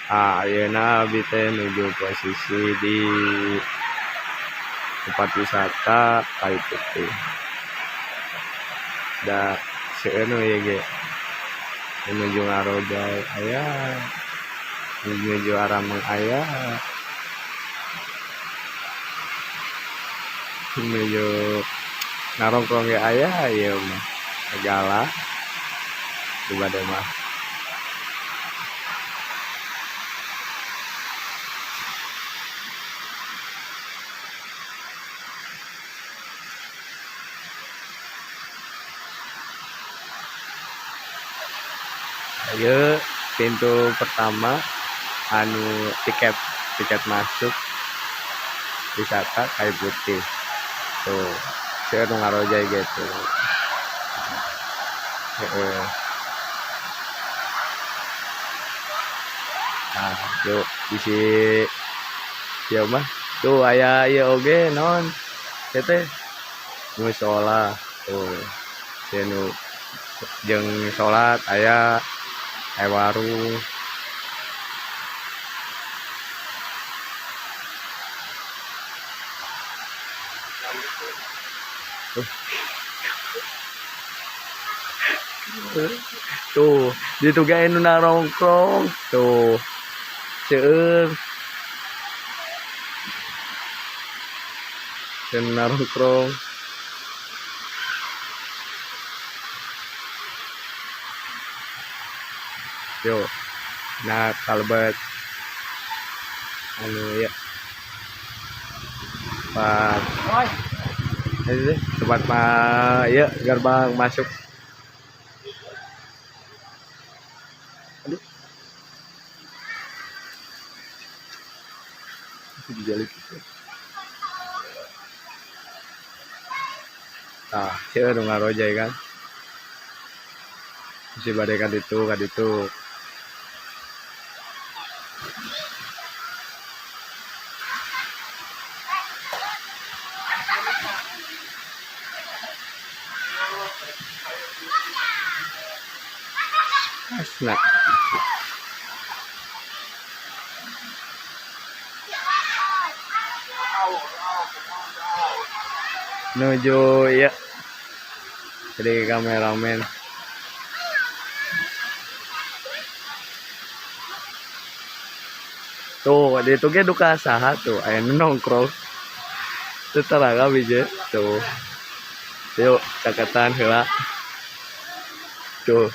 Ayeuna abi teh nuju posisi di tempat wisata Kayu Putih. Da seueur nu ieu ge menuju Ngarojay aya, menuju Arameng aya, menuju Narongkrong ge aya ieu mah segala di bade mah. Ayo pintu pertama anu tiket masuk wisata Kayu Putih tuh seueur nu Ngarojay gitu. Heeh. Nah, yuk isi ya mah tuh aya ieu oge naon teh musola tuh nu jeung salat aya warung. Tuh ditu ge anu narongkrong tuh seueur narongkrong. Yuk nah kalebet anu ya tempat ya gerbang masuk. Aduh dijalik gitu. Nah seueur nu Ngarojay kan mesti bade ka ditu asna. Nuju ya jadi kameramen. Tuh di itu ge duka saha tuh aya nongkrong teu taraga bija tuh. Yuk caketan heula tuh.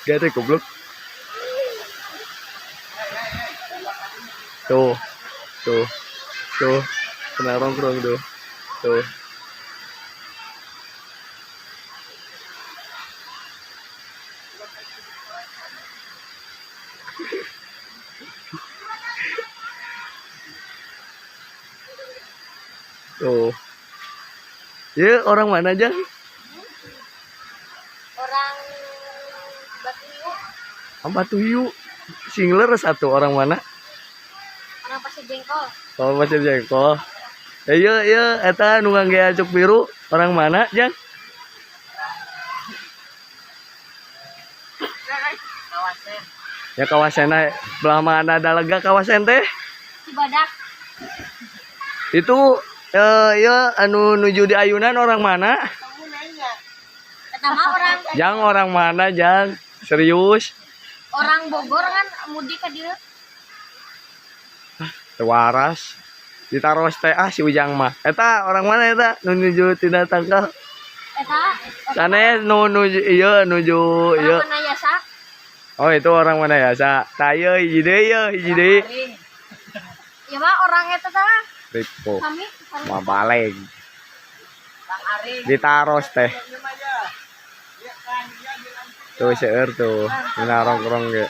Gak ada goblok. Tuh kena nongkrong tuh. Tuh. Ya orang mana aja? Orang Batuyu. Batuyu. Singler satu orang mana? Orang Pasir Jengkol. Oh Pasir Jengkol. Ya eta nu ngangge acuk biru orang mana, Jang? Kawasan. Ya kawasan belah mana Dalaga kawasan teh? Cibadak. Itu ya anu nuju di ayunan orang mana? Kamu nanya. Pertama orang. Jang orang mana, Jang? Serius? Orang Bogor kan mudik ka dieu. Waras. Ditaros teh si Ujang mah. Eta orang mana eta nu nuju tina tangkal? Eta. Sanes nuju ieu nuju ieu. Orang mana Yasa? Oh itu orang mana Yasa? Tah ieu hiji deui. Ya mah orang eta tah. Ripo. Kami. Mah baleng. Bang Ari. Ditaros teh. Tuh seueur tuh, nongkrong ge.